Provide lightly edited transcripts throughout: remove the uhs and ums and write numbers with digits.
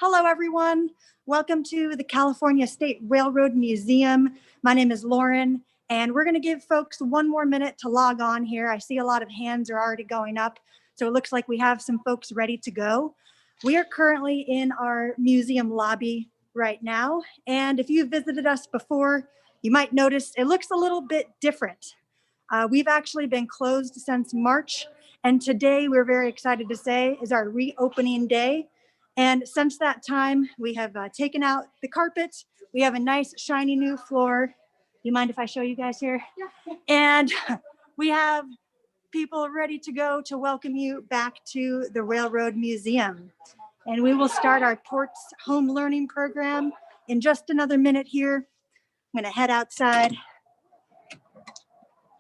Hello, everyone. Welcome to the California State Railroad Museum. My name is Lauren, and we're going to give folks one more minute to log on here. I see a lot of hands are already going up, so it looks like we have some folks ready to go. We are currently in our museum lobby right now, and if you've visited us before, you might notice it looks a little bit different. We've actually been closed since March, and today we're very excited to say is our reopening day. And since that time, we have taken out the carpet. We have a nice shiny new floor. Do you mind if I show you guys here? Yeah. And we have people ready to go to welcome you back to the Railroad Museum. And we will start our Ports Home Learning program in just another minute here. I'm gonna head outside.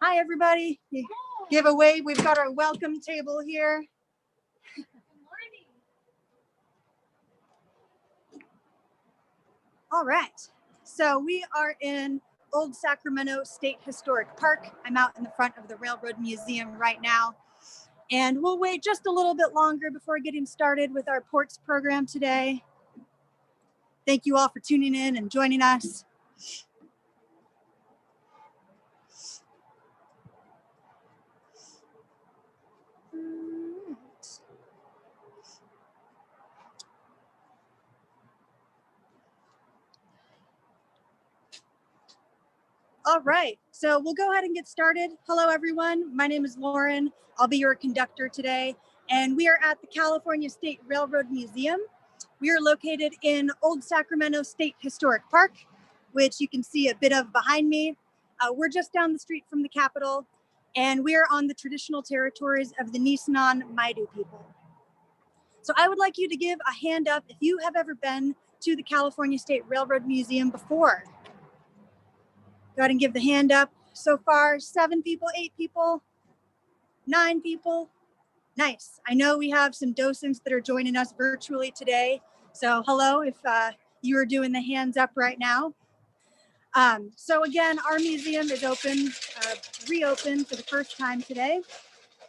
Hi, everybody. Give a wave. We've got our welcome table here. All right, so we are in Old Sacramento State Historic Park. I'm out in the front of the Railroad Museum right now, and we'll wait just a little bit longer before getting started with our ports program today. Thank you all for tuning in and joining us. All right, so we'll go ahead and get started. Hello, everyone. My name is Lauren. I'll be your conductor today, and we are at the California State Railroad Museum. We are located in Old Sacramento State Historic Park, which you can see a bit of behind me. We're just down the street from the Capitol, and we are on the traditional territories of the Nisenan Maidu people. So I would like you to give a hand up if you have ever been to the California State Railroad Museum before. Go ahead and give the hand up. So far, 7 people, 8 people, 9 people. Nice. I know we have some docents that are joining us virtually today. So hello, if you are doing the hands up right now. So again, our museum is open, reopened for the first time today.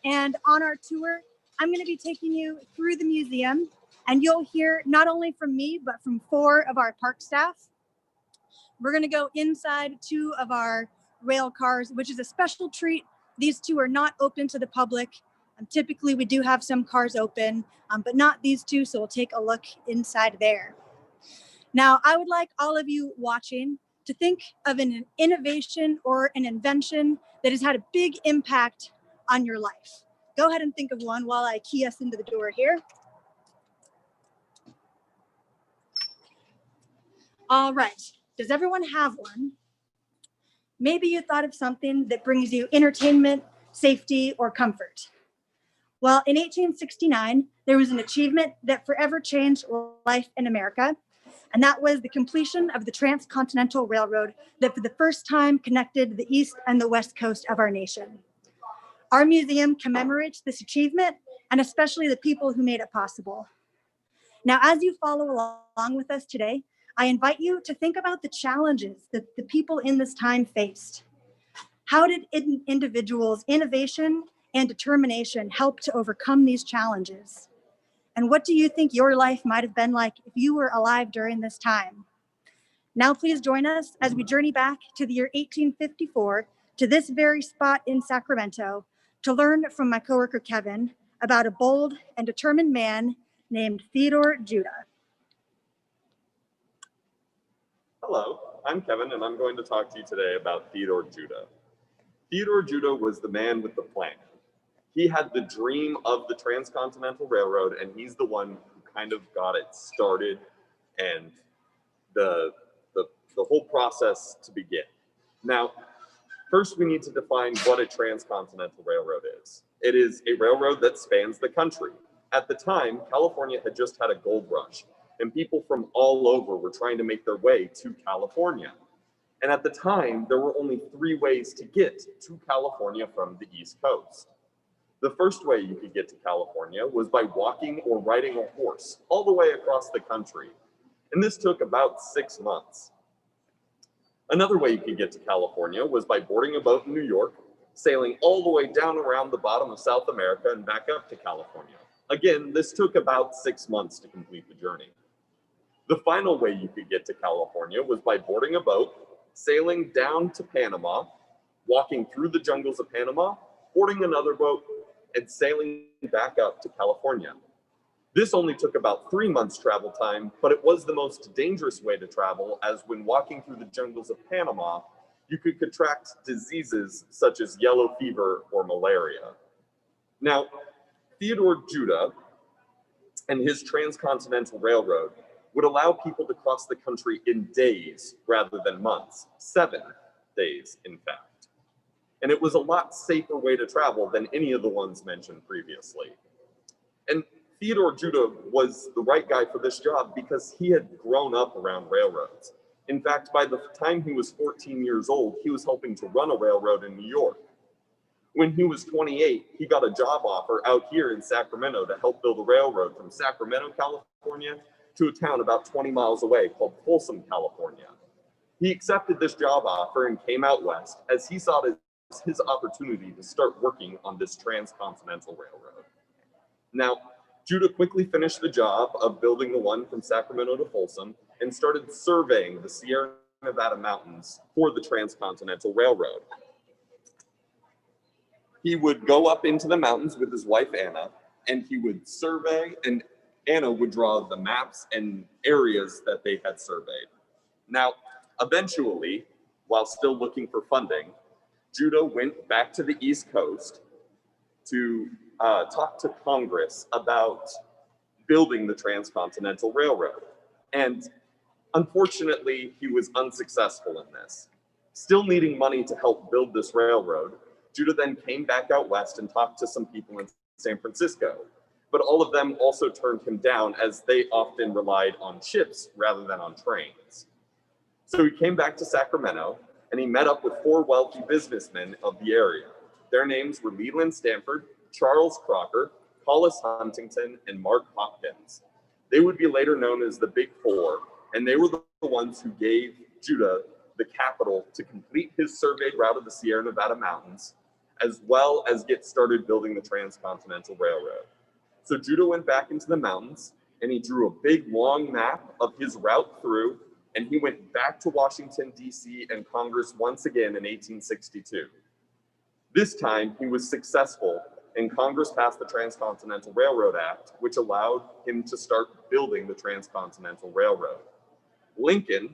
And on our tour, I'm going to be taking you through the museum, and you'll hear not only from me, but from 4 of our park staff. We're going to go inside 2 of our rail cars, which is a special treat. These 2 are not open to the public. Typically, we do have some cars open, but not these 2, so we'll take a look inside there. Now, I would like all of you watching to think of an innovation or an invention that has had a big impact on your life. Go ahead and think of one while I key us into the door here. All right. Does everyone have one? Maybe you thought of something that brings you entertainment, safety, or comfort. Well, in 1869, there was an achievement that forever changed life in America, and that was the completion of the Transcontinental Railroad that for the first time connected the East and the West Coast of our nation. Our museum commemorates this achievement, and especially the people who made it possible. Now, as you follow along with us today, I invite you to think about the challenges that the people in this time faced. How did individuals' innovation and determination help to overcome these challenges? And what do you think your life might have been like if you were alive during this time? Now, please join us as we journey back to the year 1854 to this very spot in Sacramento to learn from my coworker Kevin about a bold and determined man named Theodore Judah. Hello, I'm Kevin, and I'm going to talk to you today about Theodore Judah. Theodore Judah was the man with the plan. He had the dream of the Transcontinental Railroad, and he's the one who kind of got it started and the whole process to begin. Now, first we need to define what a transcontinental railroad is. It is a railroad that spans the country. At the time, California had just had a gold rush, and people from all over were trying to make their way to California. And at the time, there were only 3 ways to get to California from the East Coast. The first way you could get to California was by walking or riding a horse all the way across the country. And this took about 6 months. Another way you could get to California was by boarding a boat in New York, sailing all the way down around the bottom of South America and back up to California. Again, this took about 6 months to complete the journey. The final way you could get to California was by boarding a boat, sailing down to Panama, walking through the jungles of Panama, boarding another boat, and sailing back up to California. This only took about 3 months travel time, but it was the most dangerous way to travel, as when walking through the jungles of Panama, you could contract diseases such as yellow fever or malaria. Now, Theodore Judah and his transcontinental railroad would allow people to cross the country in days rather than months, 7 days, in fact. And it was a lot safer way to travel than any of the ones mentioned previously. And Theodore Judah was the right guy for this job because he had grown up around railroads. In fact, by the time he was 14 years old, he was helping to run a railroad in New York. When he was 28, he got a job offer out here in Sacramento to help build a railroad from Sacramento, California, to a town about 20 miles away called Folsom, California. He accepted this job offer and came out west as he saw it as his opportunity to start working on this transcontinental railroad. Now, Judah quickly finished the job of building the one from Sacramento to Folsom and started surveying the Sierra Nevada mountains for the transcontinental railroad. He would go up into the mountains with his wife, Anna, and he would survey, and Anna would draw the maps and areas that they had surveyed. Now, eventually, while still looking for funding, Judah went back to the East Coast to talk to Congress about building the Transcontinental Railroad. And unfortunately, he was unsuccessful in this. Still needing money to help build this railroad, Judah then came back out west and talked to some people in San Francisco. But all of them also turned him down as they often relied on ships rather than on trains. So he came back to Sacramento and he met up with 4 wealthy businessmen of the area. Their names were Leland Stanford, Charles Crocker, Hollis Huntington, and Mark Hopkins. They would be later known as the Big Four, and they were the ones who gave Judah the capital to complete his surveyed route of the Sierra Nevada mountains, as well as get started building the Transcontinental Railroad. So Judah went back into the mountains, and he drew a big, long map of his route through, and he went back to Washington, D.C. and Congress once again in 1862. This time, he was successful, and Congress passed the Transcontinental Railroad Act, which allowed him to start building the Transcontinental Railroad. Lincoln,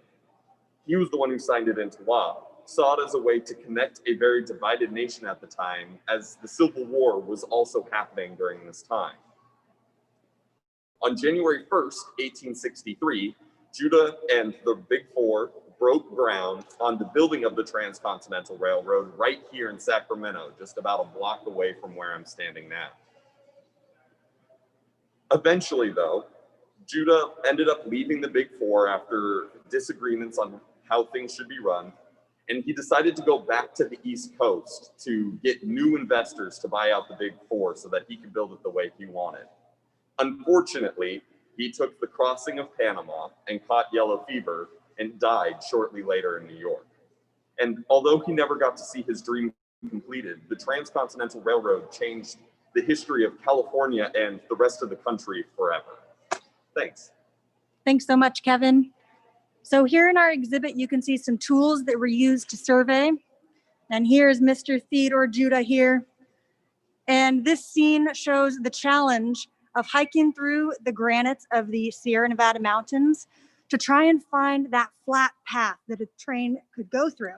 he was the one who signed it into law, saw it as a way to connect a very divided nation at the time, as the Civil War was also happening during this time. On January 1st, 1863, Judah and the Big Four broke ground on the building of the Transcontinental Railroad right here in Sacramento, just about a block away from where I'm standing now. Eventually, though, Judah ended up leaving the Big Four after disagreements on how things should be run, and he decided to go back to the East Coast to get new investors to buy out the Big Four so that he could build it the way he wanted. Unfortunately, he took the crossing of Panama and caught yellow fever and died shortly later in New York. And although he never got to see his dream completed, the Transcontinental Railroad changed the history of California and the rest of the country forever. Thanks. Thanks so much, Kevin. So here in our exhibit, you can see some tools that were used to survey. And here's Mr. Theodore Judah here. And this scene shows the challenge of hiking through the granites of the Sierra Nevada mountains to try and find that flat path that a train could go through.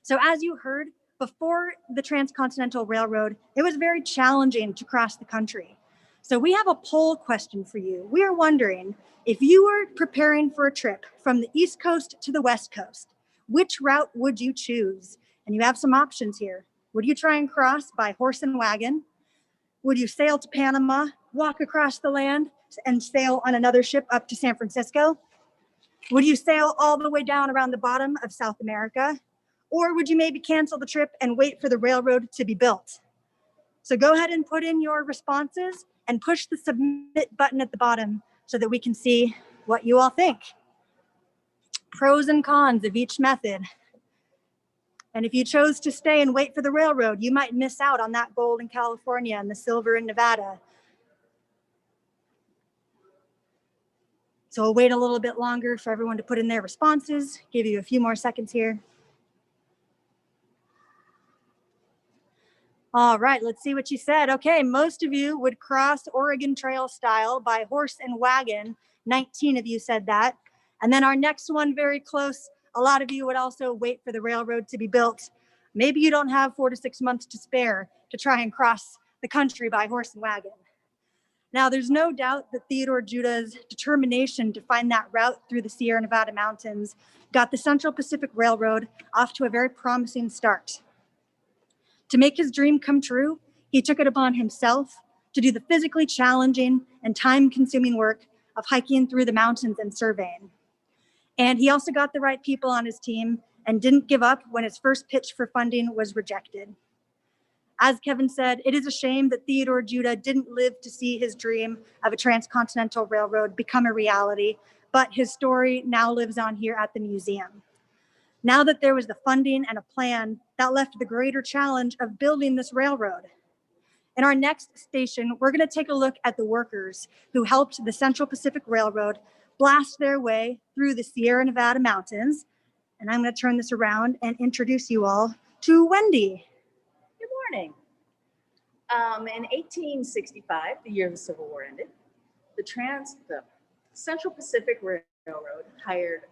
So as you heard, before the Transcontinental Railroad, it was very challenging to cross the country. So we have a poll question for you. We are wondering, if you were preparing for a trip from the East Coast to the West Coast, which route would you choose? And you have some options here. Would you try and cross by horse and wagon? Would you sail to Panama, walk across the land, and sail on another ship up to San Francisco? Would you sail all the way down around the bottom of South America? Or would you maybe cancel the trip and wait for the railroad to be built? So go ahead and put in your responses and push the submit button at the bottom so that we can see what you all think. Pros and cons of each method. And if you chose to stay and wait for the railroad, you might miss out on that gold in California and the silver in Nevada. So we'll wait a little bit longer for everyone to put in their responses. Give you a few more seconds here. All right, let's see what you said. Okay, most of you would cross Oregon Trail style by horse and wagon. 19 of you said that. And then our next one, very close, a lot of you would also wait for the railroad to be built. Maybe you don't have 4 to 6 months to spare to try and cross the country by horse and wagon. Now, there's no doubt that Theodore Judah's determination to find that route through the Sierra Nevada mountains got the Central Pacific Railroad off to a very promising start. To make his dream come true, he took it upon himself to do the physically challenging and time-consuming work of hiking through the mountains and surveying. And he also got the right people on his team and didn't give up when his first pitch for funding was rejected. As Kevin said, it is a shame that Theodore Judah didn't live to see his dream of a transcontinental railroad become a reality, but his story now lives on here at the museum. Now that there was the funding and a plan, that left the greater challenge of building this railroad. In our next station, we're going to take a look at the workers who helped the Central Pacific Railroad blast their way through the Sierra Nevada mountains. And I'm going to turn this around and introduce you all to Wendy. Good morning. In 1865, the year the Civil War ended, the Central Pacific Railroad hired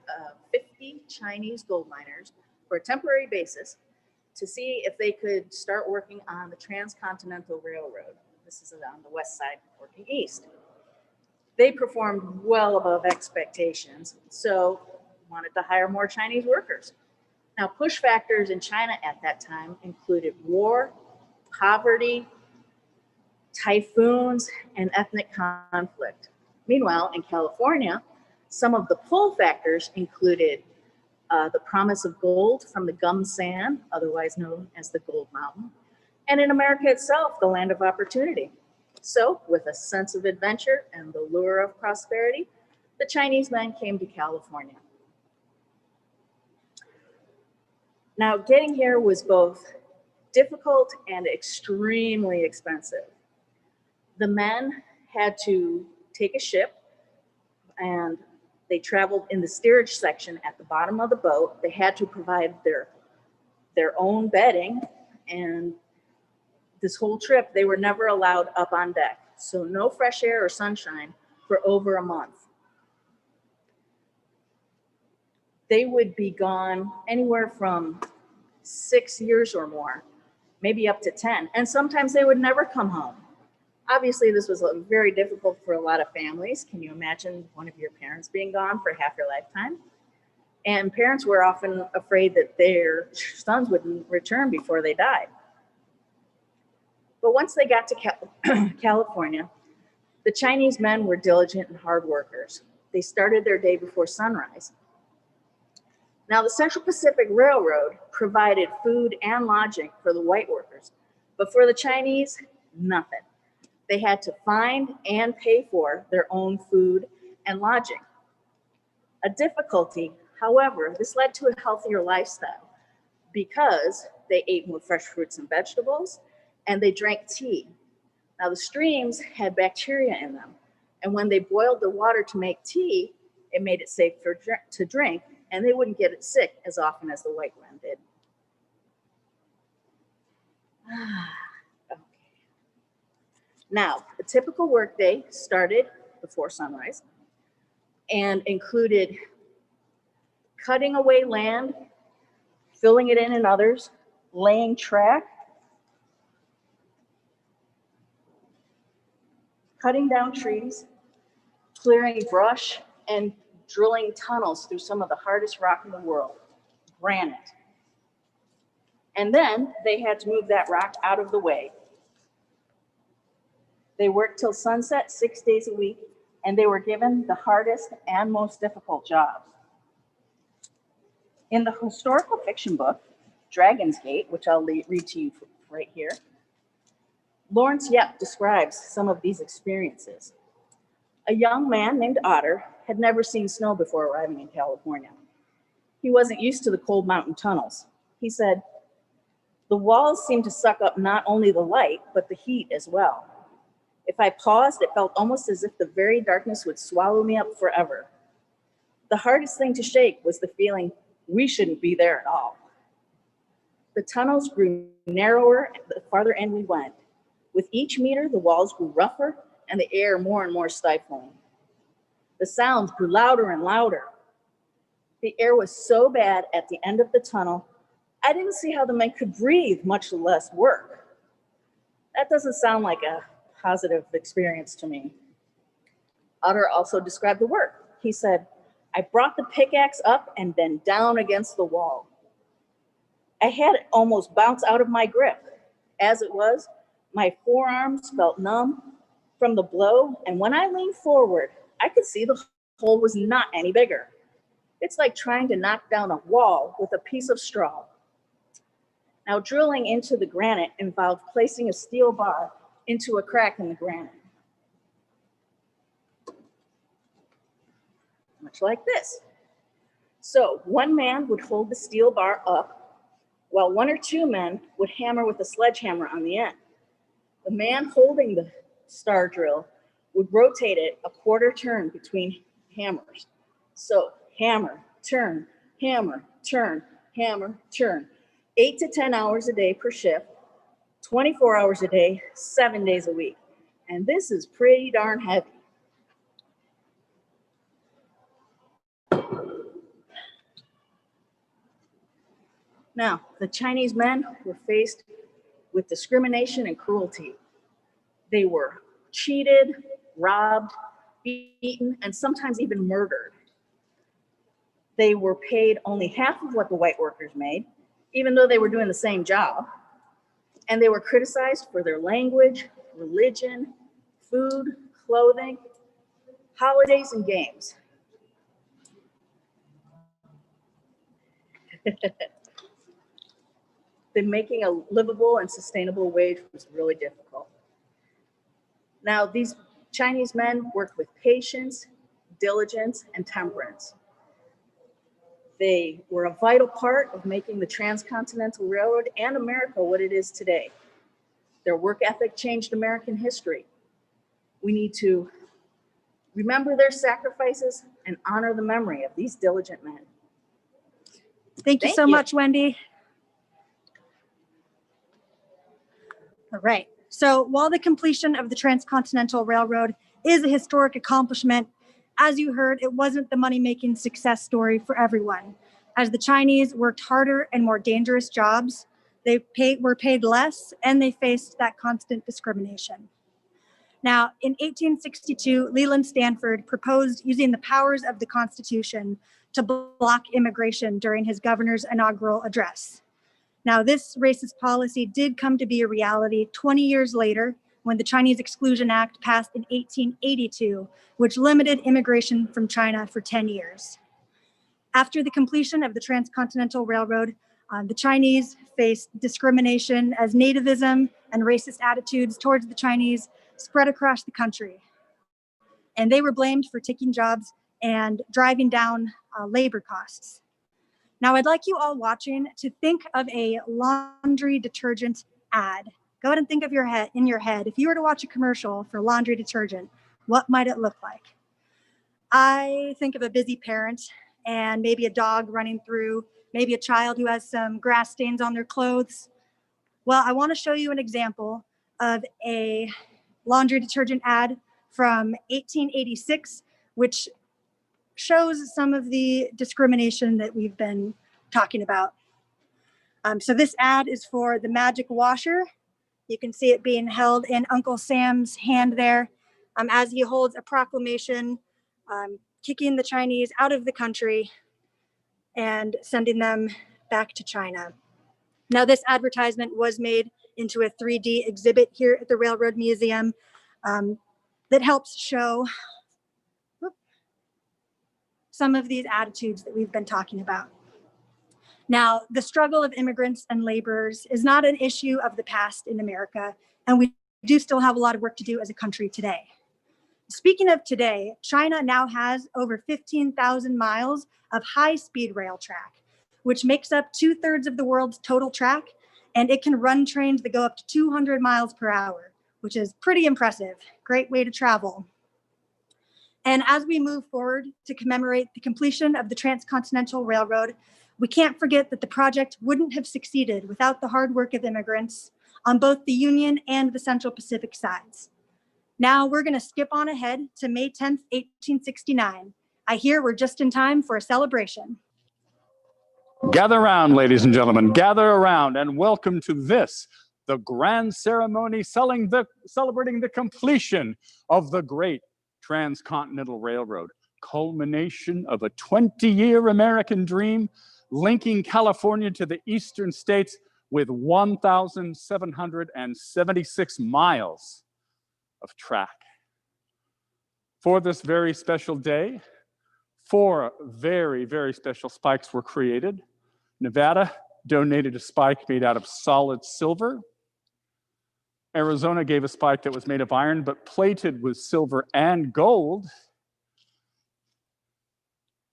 50 Chinese gold miners for a temporary basis to see if they could start working on the Transcontinental Railroad. This is on the west side, working east. They performed well above expectations, so wanted to hire more Chinese workers. Now, push factors in China at that time included war, poverty, typhoons, and ethnic conflict. Meanwhile, in California, some of the pull factors included the promise of gold from the gum sand, otherwise known as the Gold Mountain, and in America itself, the land of opportunity. So, with a sense of adventure and the lure of prosperity, the Chinese men came to California. Now, getting here was both difficult and extremely expensive. The men had to take a ship, and they traveled in the steerage section at the bottom of the boat. They had to provide their own bedding, and this whole trip, they were never allowed up on deck. So no fresh air or sunshine for over a month. They would be gone anywhere from 6 years or more, maybe up to 10. And sometimes they would never come home. Obviously, this was very difficult for a lot of families. Can you imagine one of your parents being gone for half your lifetime? And parents were often afraid that their sons wouldn't return before they died. But once they got to California, the Chinese men were diligent and hard workers. They started their day before sunrise. Now, the Central Pacific Railroad provided food and lodging for the white workers, but for the Chinese, nothing. They had to find and pay for their own food and lodging. A difficulty, however, this led to a healthier lifestyle because they ate more fresh fruits and vegetables, and they drank tea. Now, the streams had bacteria in them, and when they boiled the water to make tea, it made it safe to drink, and they wouldn't get it sick as often as the white men did. Okay. Now, a typical workday started before sunrise and included cutting away land, filling it in others, laying track, cutting down trees, clearing brush, and drilling tunnels through some of the hardest rock in the world, granite. And then they had to move that rock out of the way. They worked till sunset 6 days a week, and they were given the hardest and most difficult jobs. In the historical fiction book, Dragon's Gate, which I'll read to you right here, Lawrence Yep describes some of these experiences. A young man named Otter had never seen snow before arriving in California. He wasn't used to the cold mountain tunnels. He said, "The walls seemed to suck up not only the light, but the heat as well. If I paused, it felt almost as if the very darkness would swallow me up forever. The hardest thing to shake was the feeling we shouldn't be there at all. The tunnels grew narrower the farther in we went. With each meter, the walls grew rougher and the air more and more stifling. The sounds grew louder and louder. The air was so bad at the end of the tunnel, I didn't see how the men could breathe, much less work. That doesn't sound like a positive experience to me. Utter also described the work. He said, I brought the pickaxe up and then down against the wall. I had it almost bounce out of my grip. As it was, my forearms felt numb from the blow, and when I leaned forward, I could see the hole was not any bigger. It's like trying to knock down a wall with a piece of straw. Now, drilling into the granite involved placing a steel bar into a crack in the granite. Much like this. So one man would hold the steel bar up, while one or two men would hammer with a sledgehammer on the end. The man holding the star drill would rotate it a quarter turn between hammers. So hammer, turn, hammer, turn, hammer, turn. 8 to 10 hours a day per shift, 24 hours a day, 7 days a week. And this is pretty darn heavy. Now, the Chinese men were faced with discrimination and cruelty. They were cheated, robbed, beaten, and sometimes even murdered. They were paid only half of what the white workers made, even though they were doing the same job. And they were criticized for their language, religion, food, clothing, holidays, and games. Making a livable and sustainable wage was really difficult. Now, these Chinese men worked with patience, diligence, and temperance. They were a vital part of making the Transcontinental Railroad and America what it is today. Their work ethic changed American history. We need to remember their sacrifices and honor the memory of these diligent men. Thank you so much, Wendy. All right. So while the completion of the Transcontinental Railroad is a historic accomplishment, as you heard, it wasn't the money-making success story for everyone. As the Chinese worked harder and more dangerous jobs, they were paid less, and they faced that constant discrimination. Now, in 1862, Leland Stanford proposed using the powers of the Constitution to block immigration during his governor's inaugural address. Now, this racist policy did come to be a reality 20 years later when the Chinese Exclusion Act passed in 1882, which limited immigration from China for 10 years. After the completion of the Transcontinental Railroad, the Chinese faced discrimination as nativism and racist attitudes towards the Chinese spread across the country. And they were blamed for taking jobs and driving down labor costs. Now, I'd like you all watching to think of a laundry detergent ad. Go ahead and think of in your head, if you were to watch a commercial for laundry detergent, what might it look like? I think of a busy parent and maybe a dog running through, maybe a child who has some grass stains on their clothes. Well, I want to show you an example of a laundry detergent ad from 1886, which shows some of the discrimination that we've been talking about. So this ad is for the Magic Washer. You can see it being held in Uncle Sam's hand there as he holds a proclamation kicking the Chinese out of the country and sending them back to China. Now, this advertisement was made into a 3D exhibit here at the Railroad Museum that helps show some of these attitudes that we've been talking about. Now, the struggle of immigrants and laborers is not an issue of the past in America, and we do still have a lot of work to do as a country today. Speaking of today, China now has over 15,000 miles of high-speed rail track, which makes up 2/3 of the world's total track, and it can run trains that go up to 200 miles per hour, which is pretty impressive. Great way to travel. And as we move forward to commemorate the completion of the Transcontinental Railroad, we can't forget that the project wouldn't have succeeded without the hard work of immigrants on both the Union and the Central Pacific sides. Now we're going to skip on ahead to May 10th, 1869. I hear we're just in time for a celebration. Gather around, ladies and gentlemen, gather around and welcome to this, the grand ceremony celebrating the completion of the great Transcontinental Railroad, culmination of a 20-year American dream linking California to the eastern states with 1,776 miles of track. For this very special day, 4 very, very special spikes were created. Nevada donated a spike made out of solid silver. Arizona gave a spike that was made of iron, but plated with silver and gold.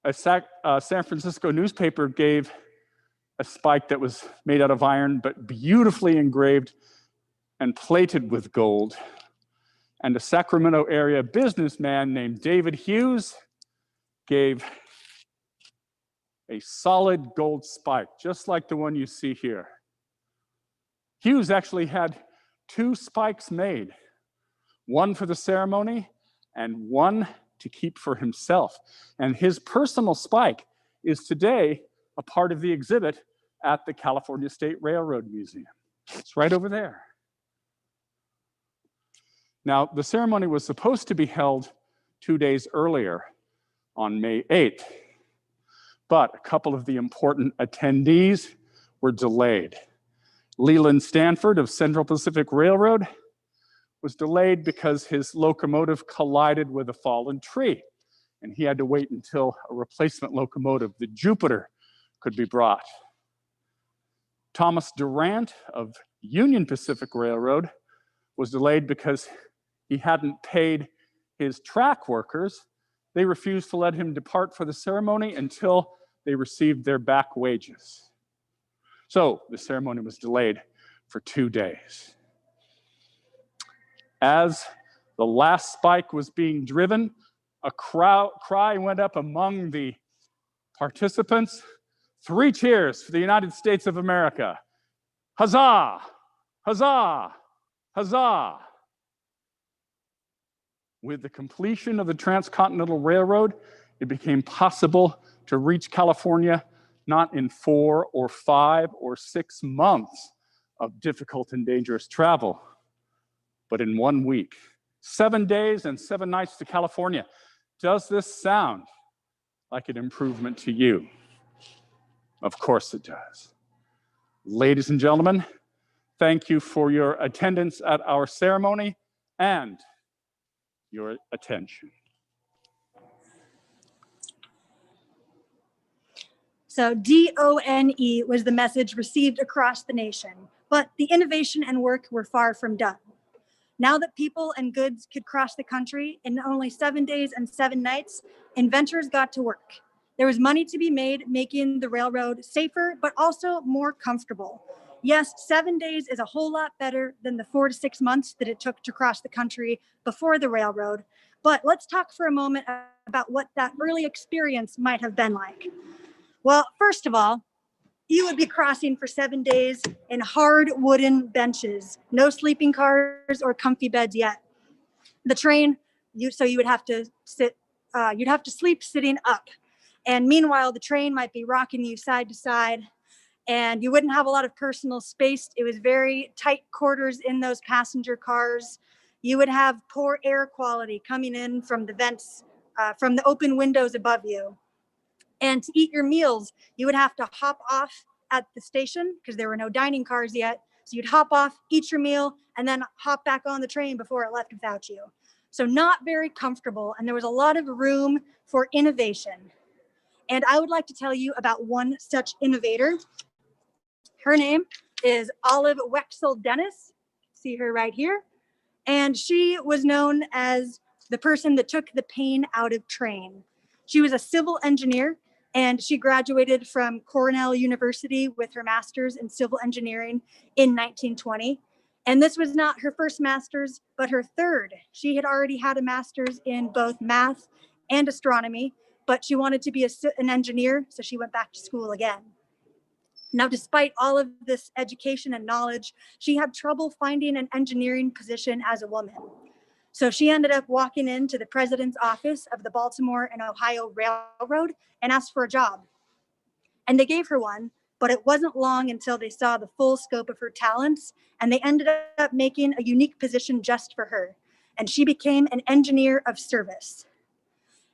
A San Francisco newspaper gave a spike that was made out of iron, but beautifully engraved and plated with gold. And a Sacramento area businessman named David Hughes gave a solid gold spike, just like the one you see here. Hughes actually had 2 spikes made, one for the ceremony and one to keep for himself. And his personal spike is today a part of the exhibit at the California State Railroad Museum. It's right over there. Now, the ceremony was supposed to be held 2 days earlier on May 8th, but a couple of the important attendees were delayed. Leland Stanford of Central Pacific Railroad was delayed because his locomotive collided with a fallen tree, and he had to wait until a replacement locomotive, the Jupiter, could be brought. Thomas Durant of Union Pacific Railroad was delayed because he hadn't paid his track workers. They refused to let him depart for the ceremony until they received their back wages. So the ceremony was delayed for 2 days. As the last spike was being driven, a cry went up among the participants. 3 cheers for the United States of America. Huzzah! Huzzah! Huzzah! With the completion of the Transcontinental Railroad, it became possible to reach California not in 4 or 5 or 6 months of difficult and dangerous travel, but in 1 week. 7 days and 7 nights to California. Does this sound like an improvement to you? Of course it does. Ladies and gentlemen, thank you for your attendance at our ceremony and your attention. So DONE was the message received across the nation, but the innovation and work were far from done. Now that people and goods could cross the country in only 7 days and 7 nights, inventors got to work. There was money to be made making the railroad safer, but also more comfortable. Yes, 7 days is a whole lot better than the 4 to 6 months that it took to cross the country before the railroad. But let's talk for a moment about what that early experience might have been like. Well, first of all, you would be crossing for 7 days in hard wooden benches, no sleeping cars or comfy beds yet. The train, you would have to sleep sitting up. And meanwhile, the train might be rocking you side to side, and you wouldn't have a lot of personal space. It was very tight quarters in those passenger cars. You would have poor air quality coming in from the vents, from the open windows above you. And to eat your meals, you would have to hop off at the station because there were no dining cars yet. So you'd hop off, eat your meal, and then hop back on the train before it left without you. So not very comfortable, and there was a lot of room for innovation. And I would like to tell you about one such innovator. Her name is Olive Wexel Dennis. See her right here. And she was known as the person that took the pain out of train. She was a civil engineer, and she graduated from Cornell University with her master's in civil engineering in 1920. And this was not her first master's, but her third. She had already had a master's in both math and astronomy, but she wanted to be an engineer, so she went back to school again. Now, despite all of this education and knowledge, she had trouble finding an engineering position as a woman. So she ended up walking into the president's office of the Baltimore and Ohio Railroad and asked for a job. And they gave her one, but it wasn't long until they saw the full scope of her talents, and they ended up making a unique position just for her. And she became an engineer of service.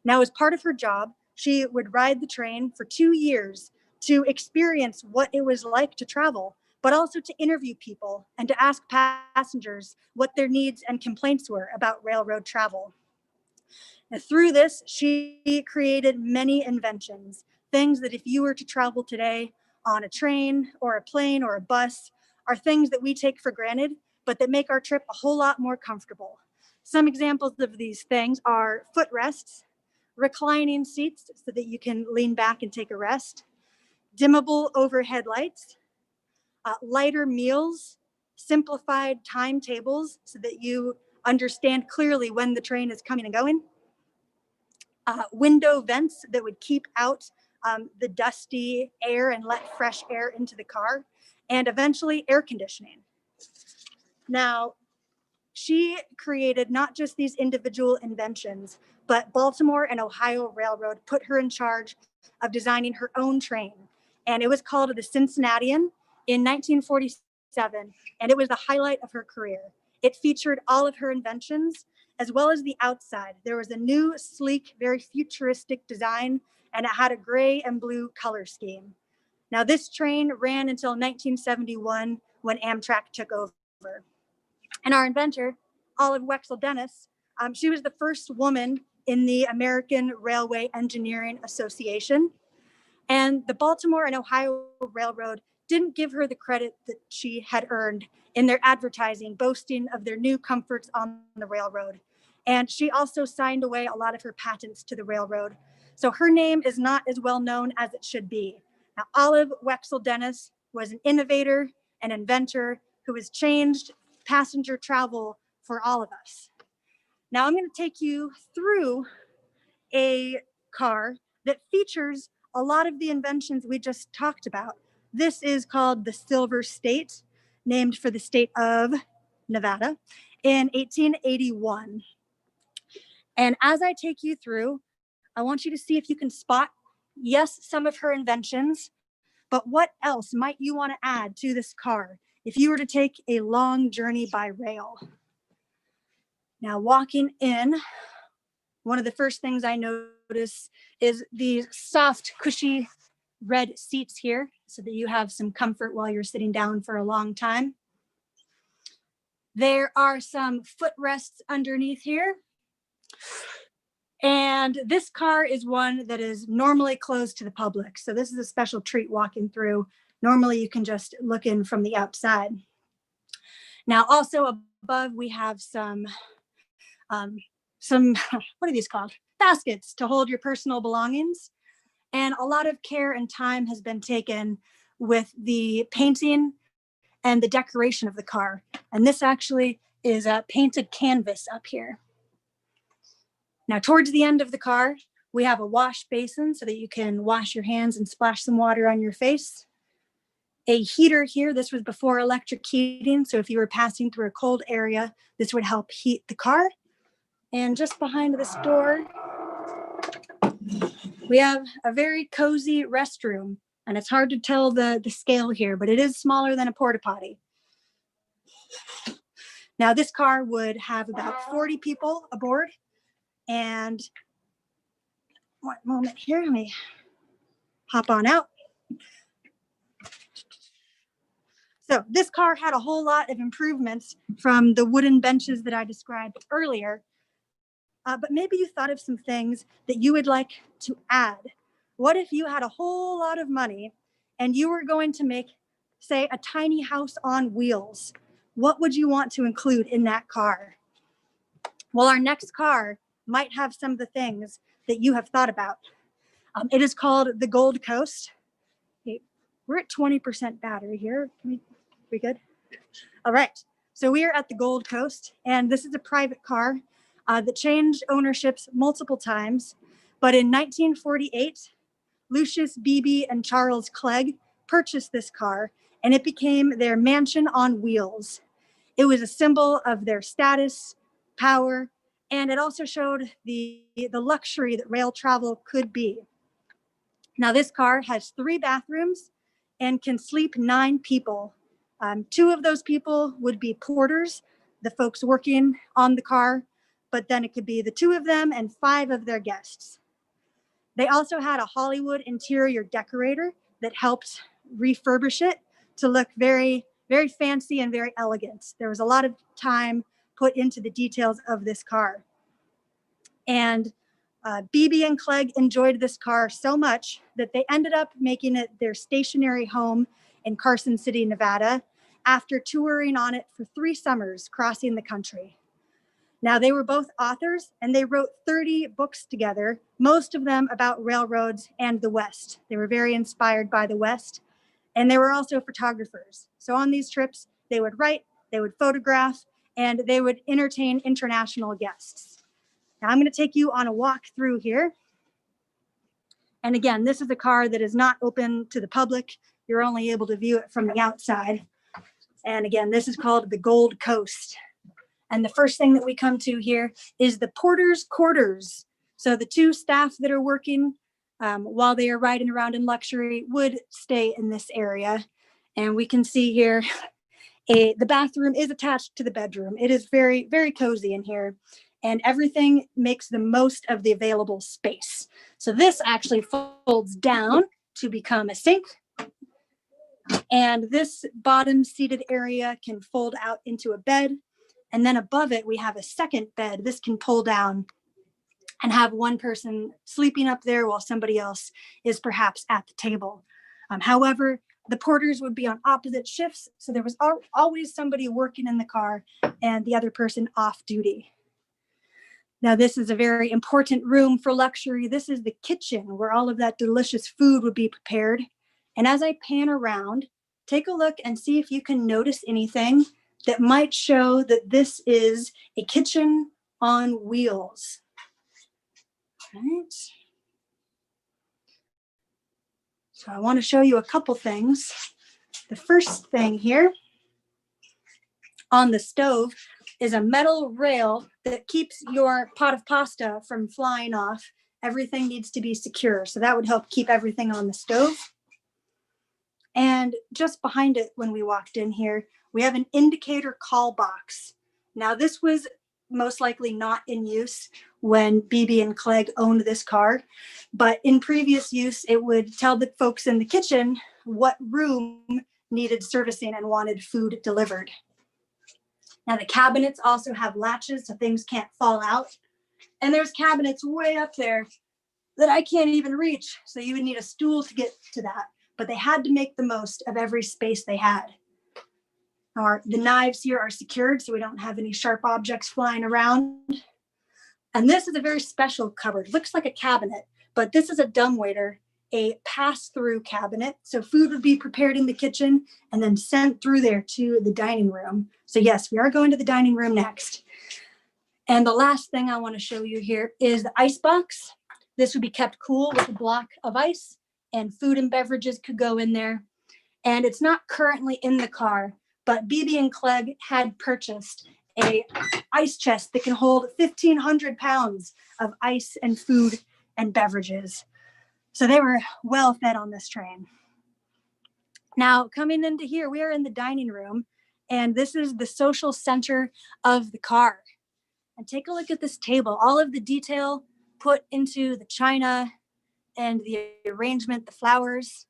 Now, as part of her job, she would ride the train for 2 years to experience what it was like to travel, but also to interview people and to ask passengers what their needs and complaints were about railroad travel. And through this, she created many inventions, things that if you were to travel today on a train or a plane or a bus, are things that we take for granted, but that make our trip a whole lot more comfortable. Some examples of these things are footrests, reclining seats so that you can lean back and take a rest, dimmable overhead lights, lighter meals, simplified timetables so that you understand clearly when the train is coming and going, window vents that would keep out the dusty air and let fresh air into the car, and eventually air conditioning. Now, she created not just these individual inventions, but Baltimore and Ohio Railroad put her in charge of designing her own train. And it was called the Cincinnatian in 1947, and it was the highlight of her career. It featured all of her inventions, as well as the outside. There was a new, sleek, very futuristic design, and it had a gray and blue color scheme. Now, this train ran until 1971 when Amtrak took over. And our inventor, Olive Wexel Dennis, she was the first woman in the American Railway Engineering Association. And the Baltimore and Ohio Railroad didn't give her the credit that she had earned in their advertising, boasting of their new comforts on the railroad. And she also signed away a lot of her patents to the railroad. So her name is not as well known as it should be. Now, Olive Wexel Dennis was an innovator, an inventor who has changed passenger travel for all of us. Now I'm going to take you through a car that features a lot of the inventions we just talked about. This is called the Silver State, named for the state of Nevada in 1881. And as I take you through, I want you to see if you can spot, yes, some of her inventions, but what else might you want to add to this car if you were to take a long journey by rail? Now, walking in, one of the first things I notice is these soft, cushy red seats here so that you have some comfort while you're sitting down for a long time. There are some footrests underneath here. And this car is one that is normally closed to the public. So this is a special treat walking through. Normally you can just look in from the outside. Now also above we have some what are these called? Baskets to hold your personal belongings. And a lot of care and time has been taken with the painting and the decoration of the car. And this actually is a painted canvas up here. Now, towards the end of the car, we have a wash basin so that you can wash your hands and splash some water on your face. A heater here, this was before electric heating. So if you were passing through a cold area, this would help heat the car. And just behind this door, we have a very cozy restroom. And it's hard to tell the scale here, but it is smaller than a porta potty. Now, this car would have about 40 people aboard. And one moment here, let me hop on out. So this car had a whole lot of improvements from the wooden benches that I described earlier. But maybe you thought of some things that you would like to add. What if you had a whole lot of money and you were going to make, say, a tiny house on wheels? What would you want to include in that car? Well, our next car might have some of the things that you have thought about. It is called the Gold Coast. Okay, we're at 20% battery here. We good? All right. So we are at the Gold Coast, and this is a private car that changed ownerships multiple times. But in 1948, Lucius Beebe and Charles Clegg purchased this car, and it became their mansion on wheels. It was a symbol of their status, power, and it also showed the luxury that rail travel could be. Now, this car has 3 bathrooms and can sleep 9 people. 2 of those people would be porters, the folks working on the car, but then it could be the 2 of them and 5 of their guests. They also had a Hollywood interior decorator that helped refurbish it to look very, very fancy and very elegant. There was a lot of time put into the details of this car. And Beebe and Clegg enjoyed this car so much that they ended up making it their stationary home in Carson City, Nevada, after touring on it for 3 summers, crossing the country. Now, they were both authors, and they wrote 30 books together, most of them about railroads and the West. They were very inspired by the West, and they were also photographers. So on these trips, they would write, they would photograph, and they would entertain international guests. Now, I'm going to take you on a walk through here. And again, this is a car that is not open to the public. You're only able to view it from the outside. And again, this is called the Gold Coast. And the first thing that we come to here is the porter's quarters. So the 2 staff that are working while they are riding around in luxury would stay in this area. And we can see here, the bathroom is attached to the bedroom. It is very, very cozy in here. And everything makes the most of the available space. So this actually folds down to become a sink. And this bottom seated area can fold out into a bed. And then above it, we have a second bed. This can pull down and have one person sleeping up there while somebody else is perhaps at the table. However, the porters would be on opposite shifts. So there was always somebody working in the car and the other person off duty. Now, this is a very important room for luxury. This is the kitchen where all of that delicious food would be prepared. And as I pan around, take a look and see if you can notice anything that might show that this is a kitchen on wheels. All right. So I want to show you a couple things. The first thing here on the stove is a metal rail that keeps your pot of pasta from flying off. Everything needs to be secure, so that would help keep everything on the stove. And just behind it, when we walked in here, we have an indicator call box. Now, this was most likely not in use when Beebe and Clegg owned this car, but in previous use, it would tell the folks in the kitchen what room needed servicing and wanted food delivered. Now, the cabinets also have latches so things can't fall out. And there's cabinets way up there that I can't even reach, so you would need a stool to get to that. But they had to make the most of every space they had. The knives here are secured so we don't have any sharp objects flying around. And this is a very special cupboard. Looks like a cabinet, but this is a dumbwaiter, a pass-through cabinet. So food would be prepared in the kitchen and then sent through there to the dining room. So yes, we are going to the dining room next. And the last thing I want to show you here is the ice box. This would be kept cool with a block of ice, and food and beverages could go in there. And it's not currently in the car, but Beebe and Clegg had purchased a ice chest that can hold 1,500 pounds of ice and food and beverages. So they were well fed on this train. Now, coming into here, we are in the dining room, and this is the social center of the car. And take a look at this table, all of the detail put into the china and the arrangement, the flowers.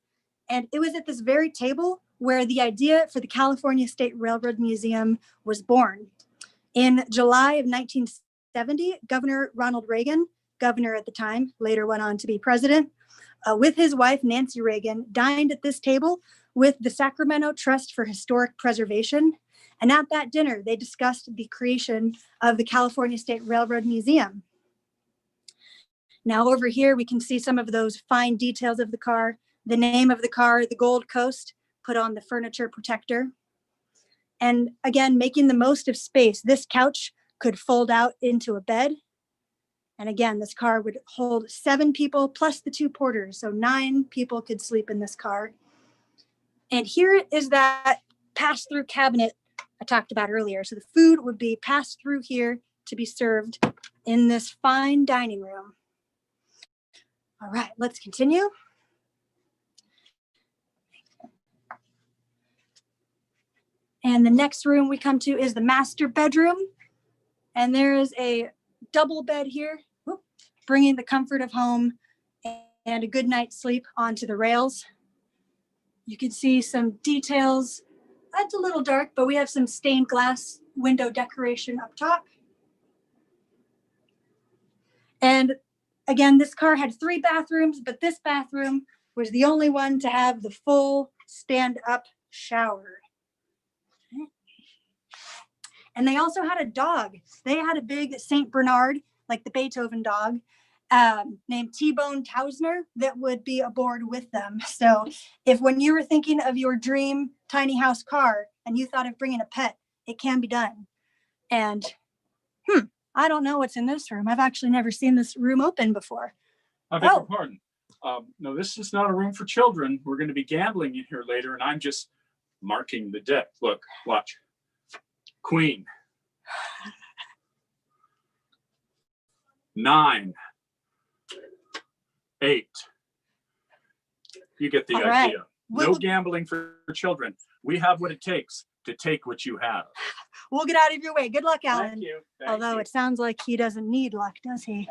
And it was at this very table where the idea for the California State Railroad Museum was born. In July of 1970, Governor Ronald Reagan, governor at the time, later went on to be president, with his wife, Nancy Reagan, dined at this table with the Sacramento Trust for Historic Preservation. And at that dinner, they discussed the creation of the California State Railroad Museum. Now over here, we can see some of those fine details of the car, the name of the car, the Gold Coast, put on the furniture protector. And again, making the most of space. This couch could fold out into a bed. And again, this car would hold 7 people plus the 2 porters. So 9 people could sleep in this car. And here is that pass-through cabinet I talked about earlier. So the food would be passed through here to be served in this fine dining room. All right, let's continue. And the next room we come to is the master bedroom. And there is a double bed here, bringing the comfort of home and a good night's sleep onto the rails. You can see some details. It's a little dark, but we have some stained glass window decoration up top. And again, this car had 3 bathrooms, but this bathroom was the only one to have the full stand-up shower. And they also had a dog. They had a big St. Bernard, like the Beethoven dog, named T-Bone Tausner that would be aboard with them. So if when you were thinking of your dream tiny house car and you thought of bringing a pet, it can be done. And I don't know what's in this room. I've actually never seen this room open before. I beg your pardon. No, this is not a room for children. We're going to be gambling in here later, and I'm just marking the deck. Look, watch. Queen. 9. 8. You get the idea. No gambling for children. We have what it takes to take what you have. We'll get out of your way. Good luck, Alan. Thank you. Although it sounds like he doesn't need luck, does he?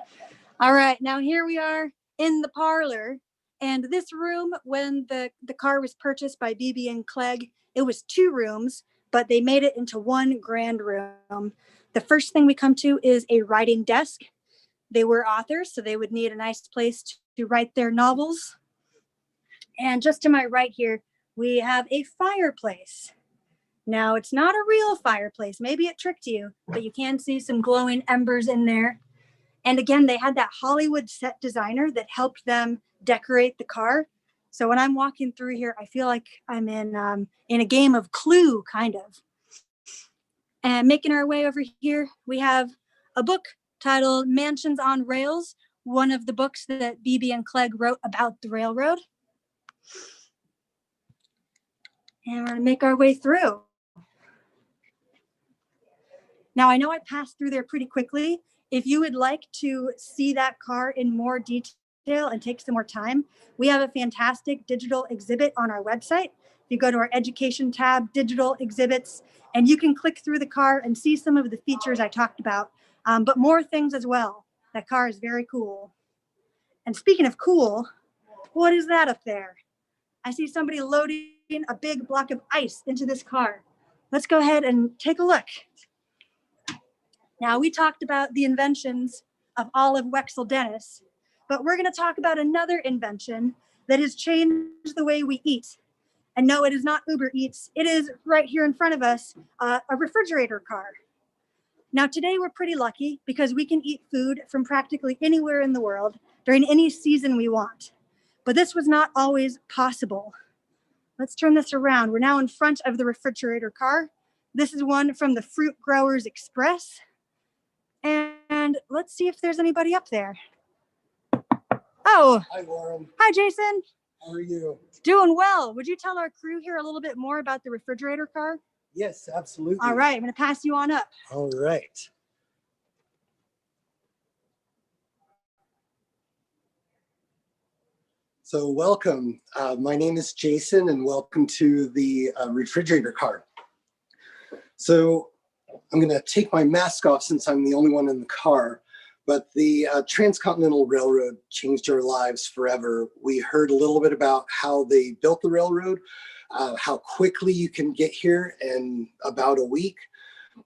All right, now here we are in the parlor. And this room, when the car was purchased by BB and Clegg, it was 2 rooms, but they made it into one grand room. The first thing we come to is a writing desk. They were authors, so they would need a nice place to write their novels. And just to my right here, we have a fireplace. Now, it's not a real fireplace. Maybe it tricked you, but you can see some glowing embers in there. And again, they had that Hollywood set designer that helped them decorate the car. So when I'm walking through here, I feel like I'm in a game of Clue, kind of. And making our way over here, we have a book titled Mansions on Rails, one of the books that BB and Clegg wrote about the railroad. And we're going to make our way through. Now, I know I passed through there pretty quickly. If you would like to see that car in more detail and take some more time, we have a fantastic digital exhibit on our website. If you go to our education tab, digital exhibits, and you can click through the car and see some of the features I talked about, but more things as well. That car is very cool. And speaking of cool, what is that up there? I see somebody loading a big block of ice into this car. Let's go ahead and take a look. Now, we talked about the inventions of Olive Wexel Dennis, but we're going to talk about another invention that has changed the way we eat. And no, it is not Uber Eats. It is right here in front of us, a refrigerator car. Now, today we're pretty lucky because we can eat food from practically anywhere in the world during any season we want. But this was not always possible. Let's turn this around. We're now in front of the refrigerator car. This is one from the Fruit Growers Express. And let's see if there's anybody up there. Oh, Hi, Lauren. Hi, Jason. How are you? Doing well. Would you tell our crew here a little bit more about the refrigerator car? Yes, absolutely. All right, I'm going to pass you on up. All right. So welcome. My name is Jason, and welcome to the refrigerator car. So I'm going to take my mask off since I'm the only one in the car. But the Transcontinental Railroad changed our lives forever. We heard a little bit about how they built the railroad, how quickly you can get here in about a week.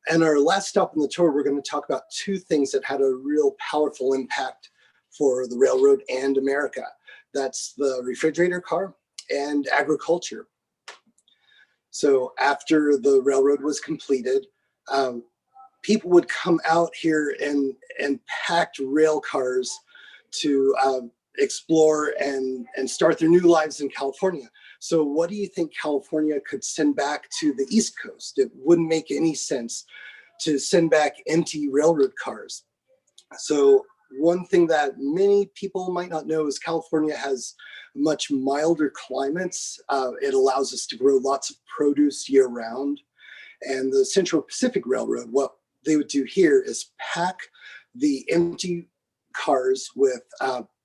And our last stop on the tour, we're going to talk about 2 things that had a real powerful impact for the railroad and America. That's the refrigerator car and agriculture. So after the railroad was completed, people would come out here and packed rail cars to explore and start their new lives in California. So what do you think California could send back to the East Coast? It wouldn't make any sense to send back empty railroad cars. So one thing that many people might not know is California has much milder climates. It allows us to grow lots of produce year round. And the Central Pacific Railroad, what they would do here is pack the empty cars with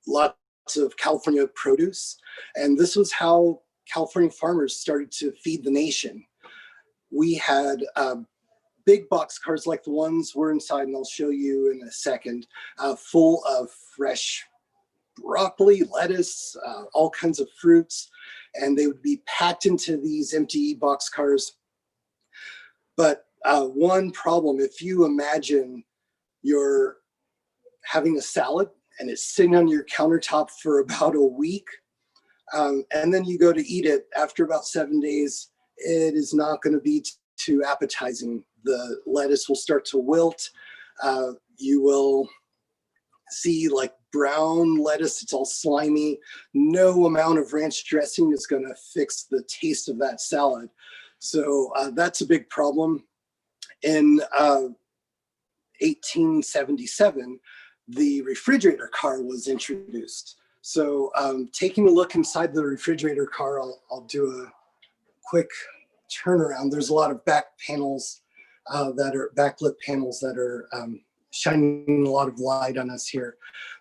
lots of California produce. And this was how California farmers started to feed the nation. We had big box cars like the ones we're inside, and I'll show you in a second, full of fresh broccoli, lettuce, all kinds of fruits, and they would be packed into these empty box cars. But one problem, if you imagine you're having a salad and it's sitting on your countertop for about a week, and then you go to eat it after about 7 days, it is not going to be too appetizing. The lettuce will start to wilt. You will see like brown lettuce, it's all slimy. No amount of ranch dressing is going to fix the taste of that salad. So that's a big problem. In 1877, the refrigerator car was introduced. So taking a look inside the refrigerator car, I'll do a quick turnaround. There's a lot of back panels that are backlit panels that are shining a lot of light on us here.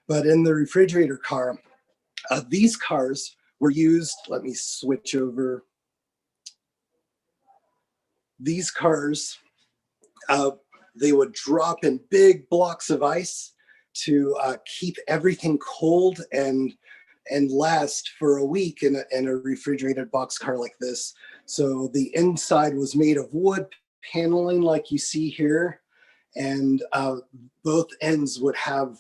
But in the refrigerator car, these cars were used, let me switch over. These cars, they would drop in big blocks of ice to keep everything cold and last for a week in a refrigerated boxcar like this. So the inside was made of wood paneling like you see here, and both ends would have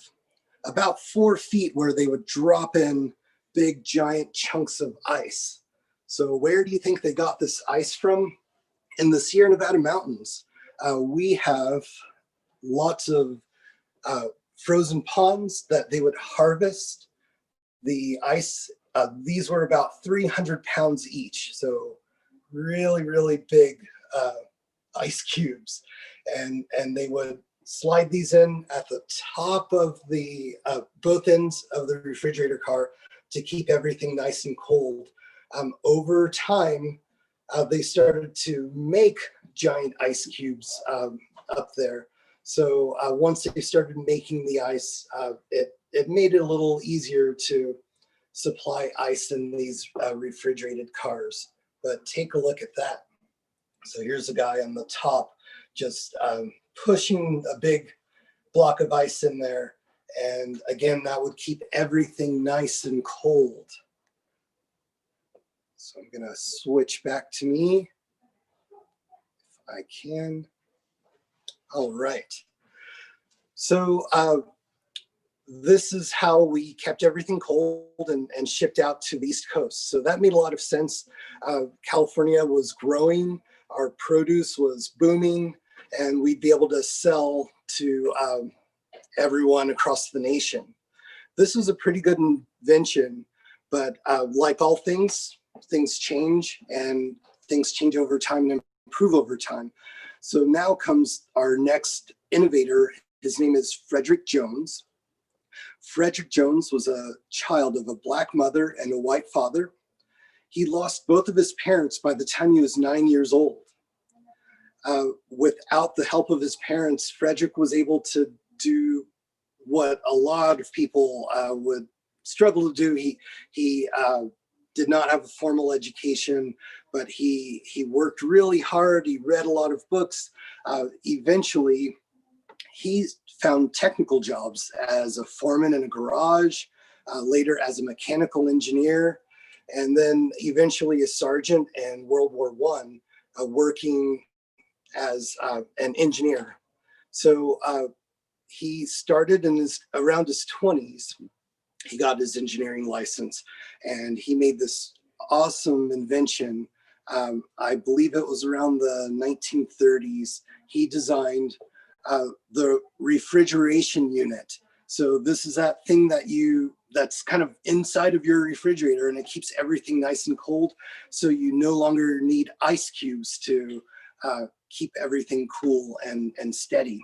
about 4 feet where they would drop in big giant chunks of ice. So where do you think they got this ice from? In the Sierra Nevada mountains, we have lots of frozen ponds that they would harvest. The ice, these were about 300 pounds each. So really, really big ice cubes. And they would slide these in at the top of the both ends of the refrigerator car to keep everything nice and cold. Over time, they started to make giant ice cubes up there. So once they started making the ice, it made it a little easier to supply ice in these refrigerated cars. But take a look at that. So here's a guy on the top just pushing a big block of ice in there. And again, that would keep everything nice and cold. So I'm gonna switch back to me, if I can. All right. So this is how we kept everything cold and shipped out to the East Coast. So that made a lot of sense. California was growing, our produce was booming, and we'd be able to sell to everyone across the nation. This was a pretty good invention, but like all things change, and things change over time and improve over time. So now comes our next innovator. His name is Frederick Jones. Frederick Jones was a child of a Black mother and a white father. He lost both of his parents by the time he was 9 years old. Without the help of his parents, Frederick was able to do what a lot of people would struggle to do. He did not have a formal education, but he worked really hard. He read a lot of books. Eventually, he found technical jobs as a foreman in a garage, later as a mechanical engineer, and then eventually a sergeant in World War I, working as an engineer. So he started around his 20s. He got his engineering license, and he made this awesome invention. I believe it was around the 1930s. He designed the refrigeration unit. So this is that thing that's kind of inside of your refrigerator, and it keeps everything nice and cold. So you no longer need ice cubes to keep everything cool and steady.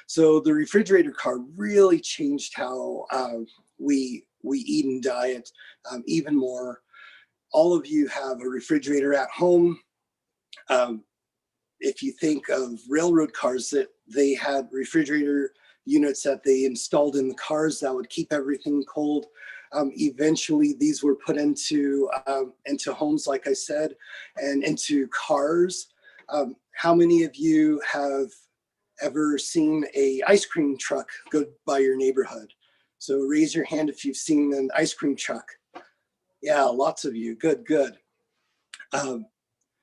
So the refrigerator car really changed how we eat and diet even more. All of you have a refrigerator at home. If you think of railroad cars, that they had refrigerator units that they installed in the cars that would keep everything cold. Eventually, these were put into homes, like I said, and into cars. How many of you have ever seen a ice cream truck go by your neighborhood? So raise your hand if you've seen an ice cream truck. Yeah, lots of you. Good, good.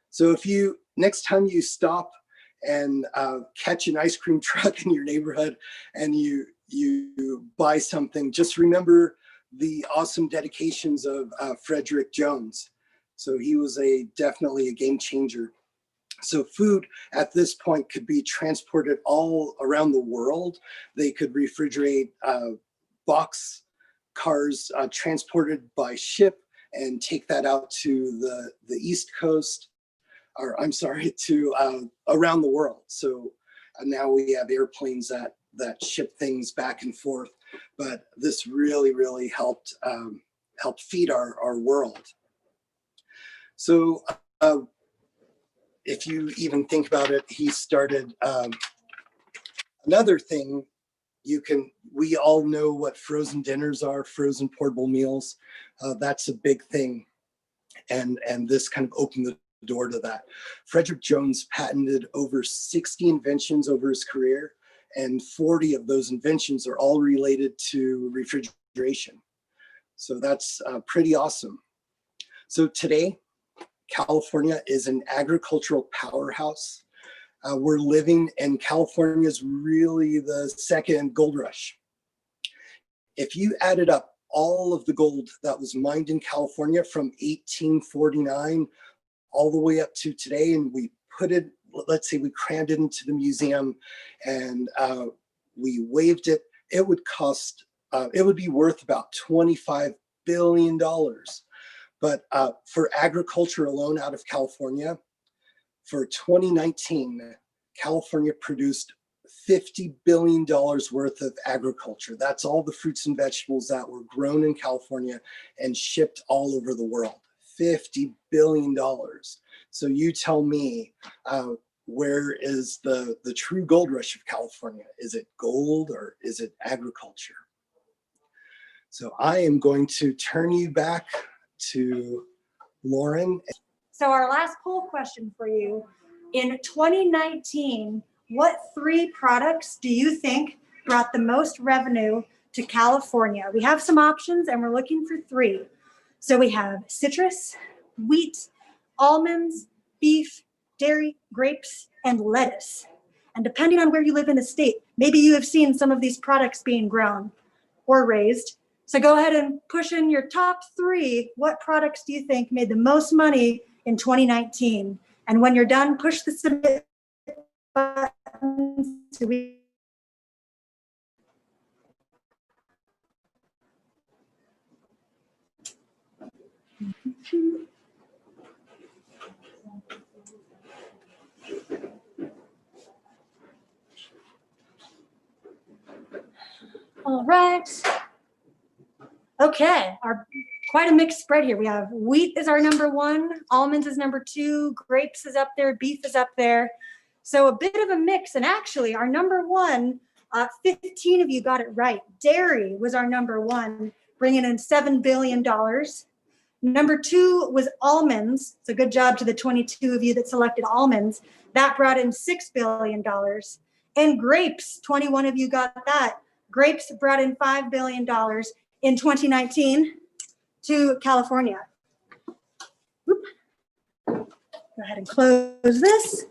So if you, next time you stop and catch an ice cream truck in your neighborhood and you buy something, just remember the awesome dedications of Frederick Jones. So he was definitely a game changer. So food at this point could be transported all around the world. They could refrigerate box cars transported by ship and take that out to the East Coast, or I'm sorry, to around the world. So now we have airplanes that ship things back and forth. But this really, really helped feed our world. So if you even think about it, he started another thing. We all know what frozen dinners are, frozen portable meals. That's a big thing. And this kind of opened the door to that. Frederick Jones patented over 60 inventions over his career, and 40 of those inventions are all related to refrigeration. So that's pretty awesome. So today, California is an agricultural powerhouse. We're living in California's really the second gold rush. If you added up all of the gold that was mined in California from 1849 all the way up to today, and we put it, let's say we crammed it into the museum and we waved it, it would be worth about $25 billion. But for agriculture alone out of California, for 2019, California produced $50 billion worth of agriculture. That's all the fruits and vegetables that were grown in California and shipped all over the world. $50 billion. So you tell me, where is the true gold rush of California? Is it gold or is it agriculture? So I am going to turn you back to Lauren. So our last poll question for you, in 2019, what 3 products do you think brought the most revenue to California? We have some options and we're looking for 3. So we have citrus, wheat, almonds, beef, dairy, grapes, and lettuce. And depending on where you live in the state, maybe you have seen some of these products being grown or raised. So go ahead and push in your top 3. What products do you think made the most money in 2019? And when you're done, push the submit button so we all right. Okay, quite a mixed spread here. We have wheat is our number 1, almonds is number 2, grapes is up there, beef is up there. So a bit of a mix. And actually our number 1, 15 of you got it right. Dairy was our number 1, bringing in $7 billion. Number 2 was almonds. So good job to the 22 of you that selected almonds. That brought in $6 billion. And grapes, 21 of you got that. Grapes brought in $5 billion in 2019 to California. Whoop. Go ahead and close this.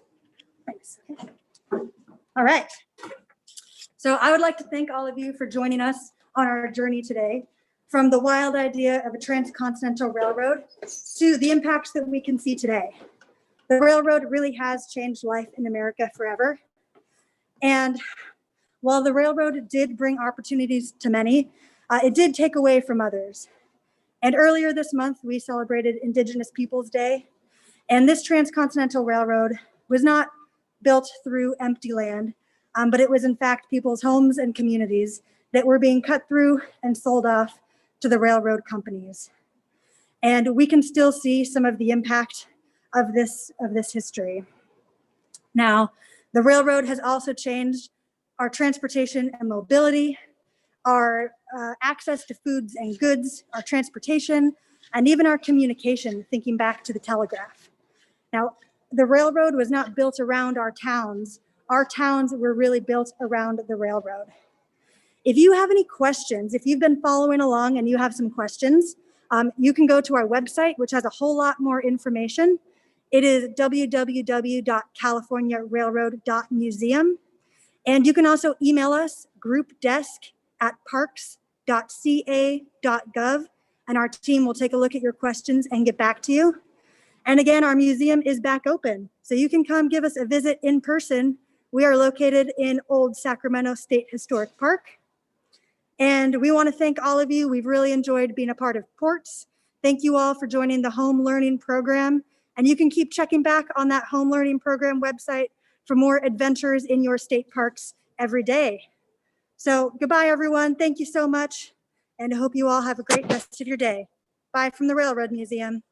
Thanks. All right. So I would like to thank all of you for joining us on our journey today, from the wild idea of a transcontinental railroad to the impacts that we can see today. The railroad really has changed life in America forever. And while the railroad did bring opportunities to many, it did take away from others. And earlier this month, we celebrated Indigenous Peoples Day. And this transcontinental railroad was not built through empty land, but it was in fact people's homes and communities that were being cut through and sold off to the railroad companies. And we can still see some of the impact of this history. Now, the railroad has also changed our transportation and mobility, our access to foods and goods, our transportation, and even our communication, thinking back to the telegraph. Now, the railroad was not built around our towns. Our towns were really built around the railroad. If you have any questions, if you've been following along and you have some questions, you can go to our website, which has a whole lot more information. It is www.californiarailroad.museum. And you can also email us, groupdesk@parks.ca.gov, and our team will take a look at your questions and get back to you. And again, our museum is back open, so you can come give us a visit in person. We are located in Old Sacramento State Historic Park. And we want to thank all of you. We've really enjoyed being a part of Ports. Thank you all for joining the home learning program. And you can keep checking back on that home learning program website for more adventures in your state parks every day. So goodbye, everyone. Thank you so much. And I hope you all have a great rest of your day. Bye from the Railroad Museum.